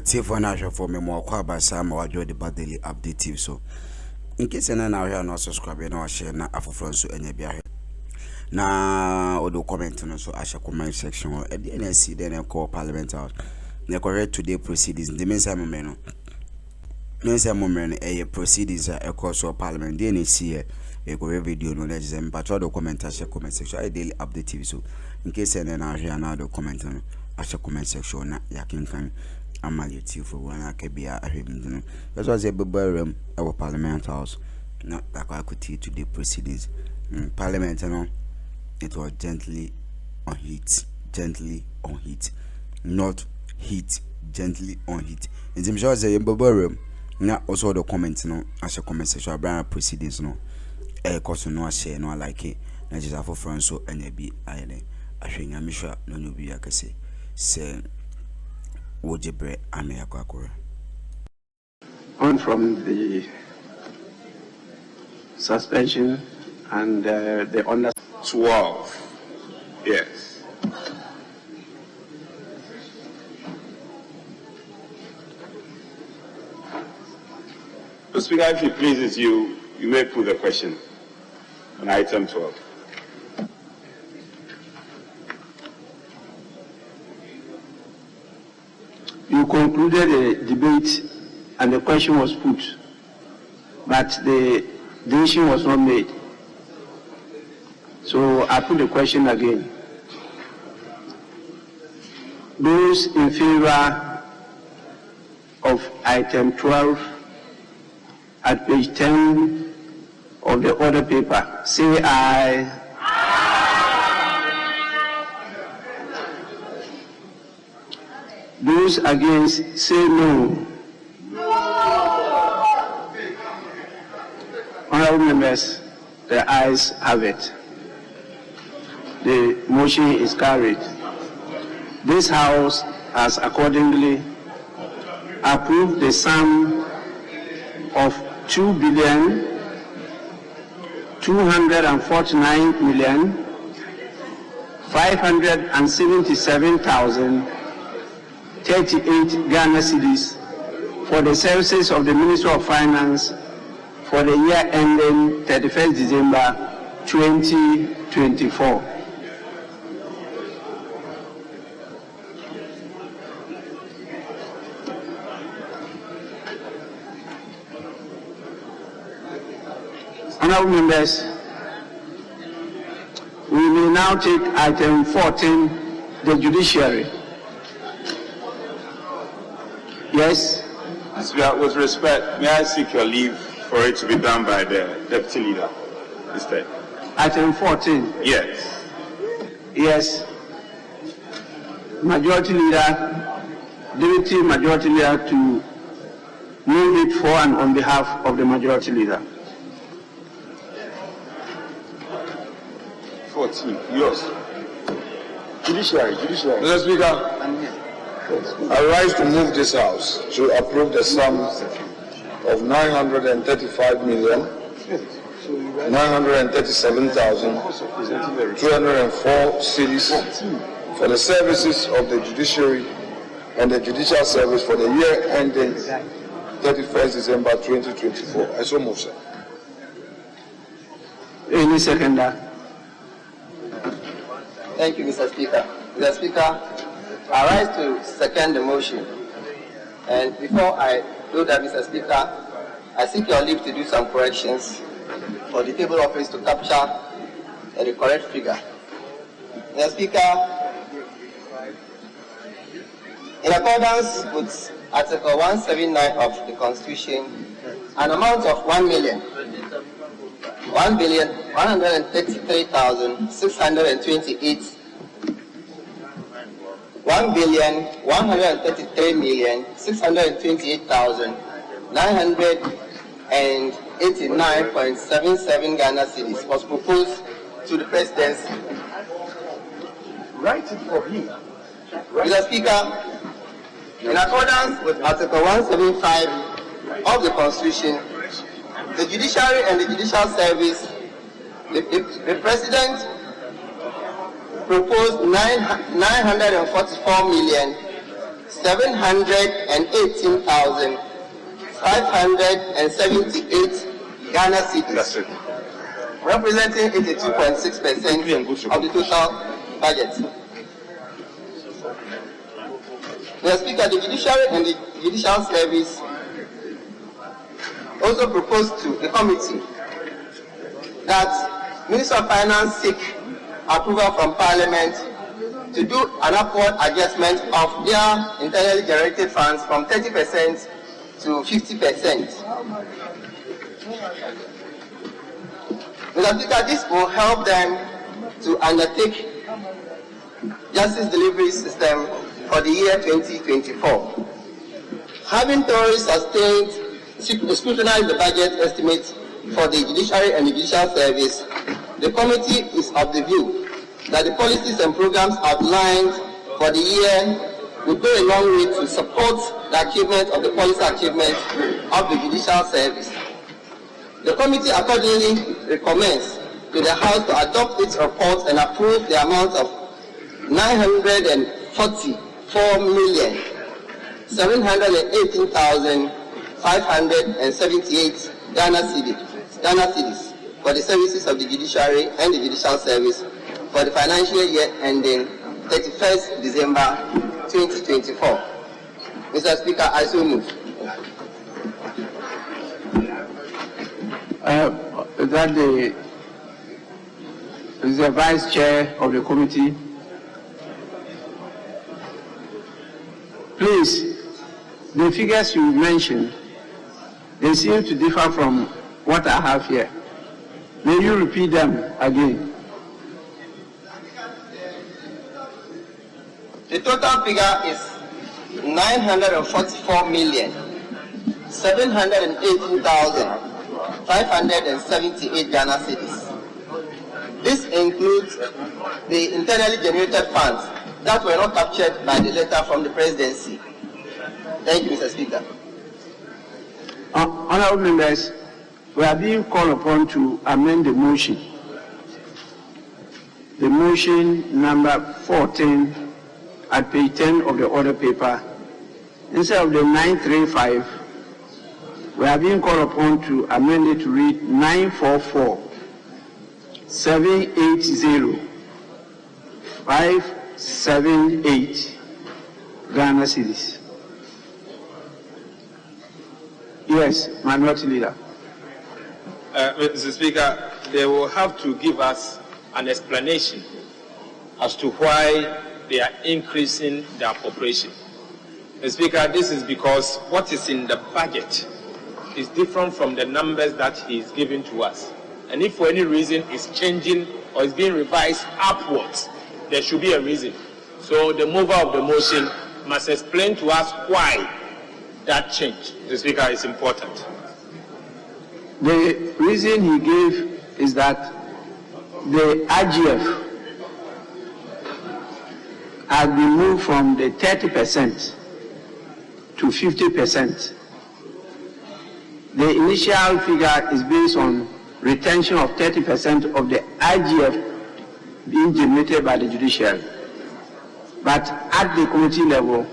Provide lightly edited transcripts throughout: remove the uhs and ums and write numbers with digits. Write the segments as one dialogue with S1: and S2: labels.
S1: for now for me more kwaba sama wajo the bad daily update so in case na now here no subscribe na share na afofro so enya bia na odo comment no so asha comment section e dey na see then call parliament house na correct today proceedings the mean some men no proceedings e course of parliament dey na see e go video no let them but odo comment asha comment section I daily update TV so in case na now here na odo comment no asha comment section na yakinkan amality for one akebia ahwemdino that's was a bebelum our parliament house not like I could today proceedings parliament no it was gently on heat not heat gently on heat in the show say bebelum na also the comment no as a comment section about proceedings no cause no share no like it na just for friends so and be island ahwenya misha no no bi akase say
S2: on from the suspension and the under
S3: 12. Yes. Mr. Speaker, if it pleases you, you may put the question on item 12.
S2: You concluded the debate and the question was put, but the decision was not made. So I put the question again. Those in favor of item 12 at page 10 of the order paper, say aye. Those against, say no. Honorable members, the ayes have it. The motion is carried. This House has accordingly approved the sum of 2,249,577,038 Ghana cedis for the services of the Ministry of Finance for the year ending 31st December 2024. Honorable members, we will now take item 14, the judiciary. Yes.
S3: With respect, may I seek your leave for it to be done by the deputy leader instead?
S2: Item 14.
S3: Yes.
S2: Yes. Majority leader, deputy majority leader to move it for and on behalf of the majority leader.
S3: 14. Yours.
S4: Judiciary. Mr. Speaker, I rise to move this House to approve the sum of 935,937,204 cedis for the services of the judiciary and the judicial service for the year ending 31st December 2024. I so move, sir.
S2: Any seconder?
S5: Thank you, Mr. Speaker. Mr. Speaker, I rise to second the motion. And before I do that, Mr. Speaker, I seek your leave to do some corrections for the table office to capture the correct figure. Mr. Speaker, in accordance with Article 179 of the Constitution, an amount of 1,133,628 1,133,628,989.77 Ghana cedis was proposed to the presidency.
S4: Write it for him.
S5: Mr. Speaker, in accordance with Article 175 of the Constitution, the judiciary and the judicial service, the president proposed 944 million 718,578 Ghana cedis, representing 82.6% of the total budget. Mr. Speaker, the Judiciary and the Judicial Service also proposed to the committee that Minister of Finance seek approval from Parliament to do an upward adjustment of their internally generated funds from 30% to 50%. Mr. Speaker, this will help them to undertake justice delivery system for the year 2024. Having thoroughly sustained, scrutinized the budget estimates for the Judiciary and the Judicial Service, the committee is of the view that the policies and programs outlined for the year will go a long way to support the achievement of the policy achievements of the Judicial Service. The committee accordingly recommends to the House to adopt its report and approve the amount of 944,718,578 Ghana cedis for the services of the Judiciary and the Judicial Service for the financial year ending 31st December 2024. Mr. Speaker, I so move.
S2: That the Vice Chair of the committee, please, the figures you mentioned, they seem to differ from what I have here. May you repeat them again?
S5: The total figure is 944,718,578 Ghana cedis. This includes the internally generated funds that were not captured by the letter from the presidency. Thank you, Mr. Speaker.
S2: Honorable members, we are being called upon to amend the motion. The motion number 14 at page 10 of the order paper. Instead of the 935, we are being called upon to amend it to read 944,780,578 Ghana cedis. Yes, Minority Leader.
S6: Mr. Speaker, they will have to give us an explanation as to why they are increasing their appropriation. Mr. Speaker, this is because what is in the budget is different from the numbers that he is giving to us. And if for any reason it's changing or it's being revised upwards, there should be a reason. So the mover of the motion must explain to us why that change. Mr. Speaker, is important.
S2: The reason he gave is that the IGF has been moved from the 30% to 50%. The initial figure is based on retention of 30% of the IGF being generated by the judiciary. But at the committee level,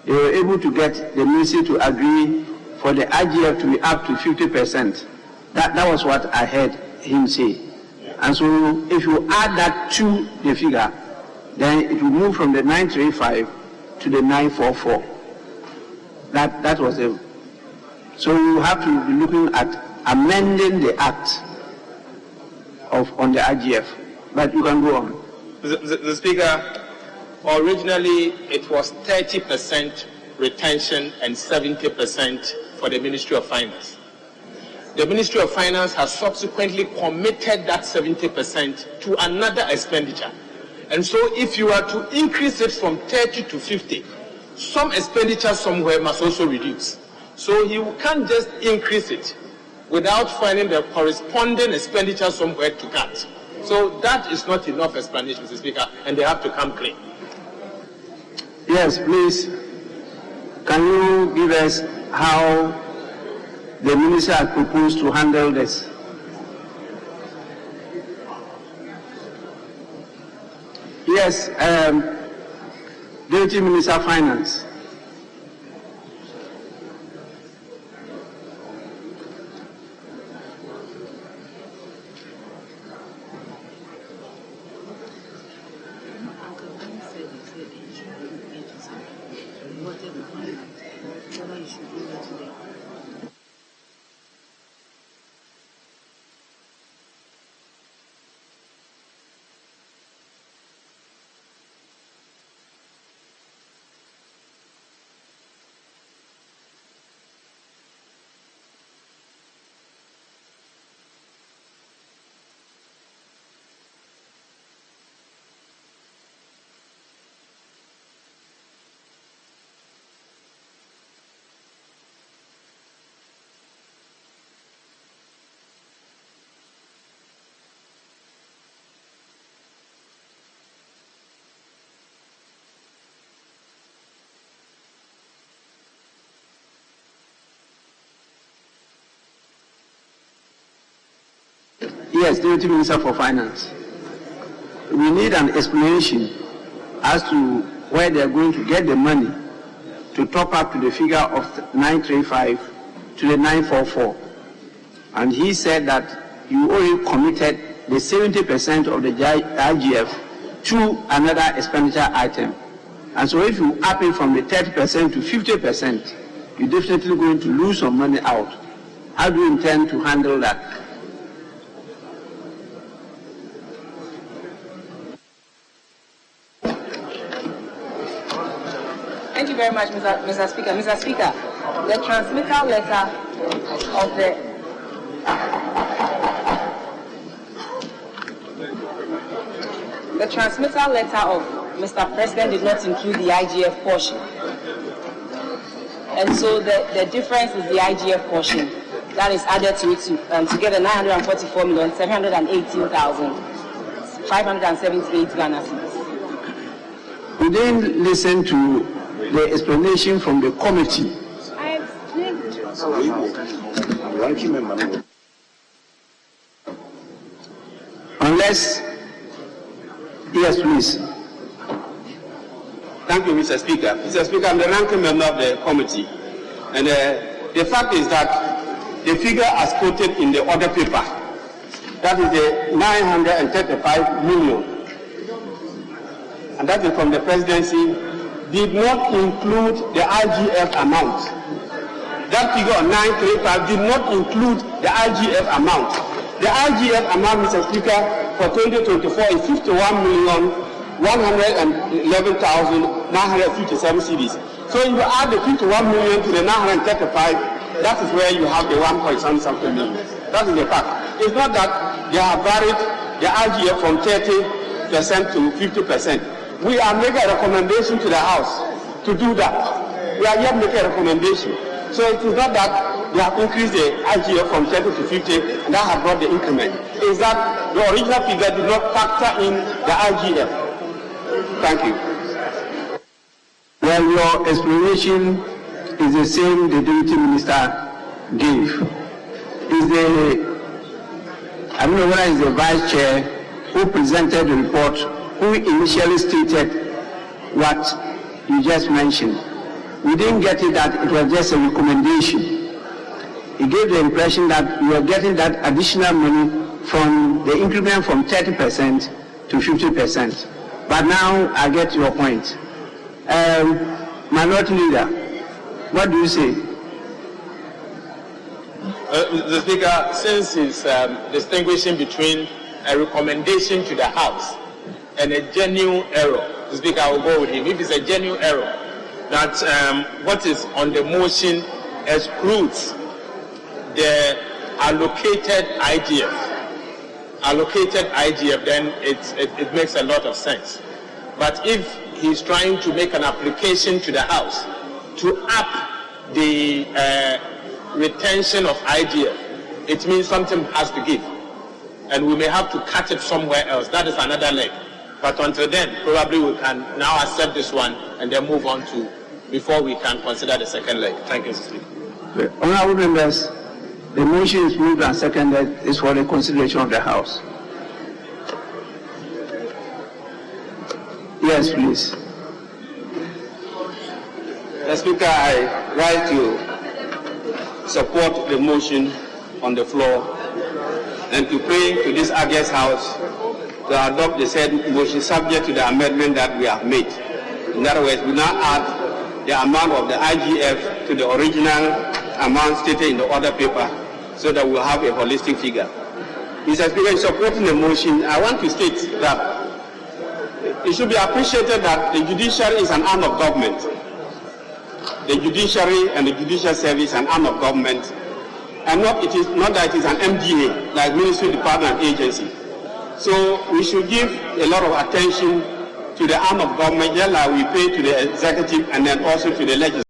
S2: they were able to get the ministry to agree for the IGF to be up to 50%. That was what I heard him say. And so if you add that to the figure, then it will move from the 935 to the 944. That was the. So you have to be looking at amending the act on the IGF. But you can go on.
S6: The Speaker, originally it was 30% retention and 70% for the Ministry of Finance. The Ministry of Finance has subsequently committed that 70% to another expenditure. And so if you are to increase it from 30 to 50, some expenditure somewhere must also reduce. So you can't just increase it without finding the corresponding expenditure somewhere to cut. So that is not enough explanation, Mr. Speaker, and they have to come clean.
S2: Yes, please. Can you give us how the minister has proposed to handle this? Yes, Deputy Minister of Finance. Yes, Deputy Minister for Finance. We need an explanation as to where they are going to get the money to top up to the figure of 935 to the 944. And he said that you already committed the 70% of the IGF to another expenditure item. And so if you up it from the 30% to 50%, you're definitely going to lose some money out. How do you intend to handle that?
S7: Thank you very much, Mr. Speaker. Mr. Speaker, the transmittal letter of Mr. President did not include the IGF portion. And so the difference is the IGF portion that is added to it to get the 944,718,578 Ghana cedis.
S2: We didn't listen to the explanation from the committee.
S7: I explained.
S2: Unless, yes, please.
S3: Thank you, Mr. Speaker. Mr. Speaker, I'm the ranking member of the committee. And the fact is that the figure as quoted in the order paper, that is the 935 million, and that is from the presidency, did not include the IGF amount. That figure of 935 did not include the IGF amount. The IGF amount, Mr. Speaker, for 2024 is 51,111,957 cedis. So if you add the 51 million to the 935, that is where you have the 1.something million. That is the fact. It's not that they have varied the IGF from 30% to 50%. We are making a recommendation to the House to do that. We are yet making a recommendation. So it is not that they have increased the IGF from 30 to 50 and that has brought the increment. It's that the original figure did not factor in the IGF. Thank you.
S2: Well, your explanation is the same the Deputy Minister gave. I don't know whether it's the Vice Chair who presented the report, who initially stated what you just mentioned. We didn't get it that it was just a recommendation. He gave the impression that we were getting that additional money from the increment from 30% to 50%. But now I get your point. Minority Leader, what do you say?
S6: Mr. Speaker, since it's distinguishing between a recommendation to the House and a genuine error, Mr. Speaker, I will go with him. If it's a genuine error, that what is on the motion excludes the allocated IGF, then it makes a lot of sense. But if he's trying to make an application to the House to up the retention of IGF, it means something has to give. And we may have to cut it somewhere else. That is another leg. But until then, probably we can now accept this one and then move on to, before we can consider the second leg. Thank you, Mr. Speaker.
S2: Honorable members, the motion is moved and seconded is for the consideration of the House. Yes, please.
S3: Mr. Speaker, I rise to support the motion on the floor and to pray to this August House to adopt the said motion subject to the amendment that we have made. In other words, we now add the amount of the IGF to the original amount stated in the order paper so that we'll have a holistic figure. Mr. Speaker, in supporting the motion, I want to state that it should be appreciated that the judiciary is an arm of government. The judiciary and the judicial service is an arm of government, and it is not that it is an MDA, like Ministry, Department, and Agency. So we should give a lot of attention to the arm of government, just like we pay to the executive and then also to the legislature.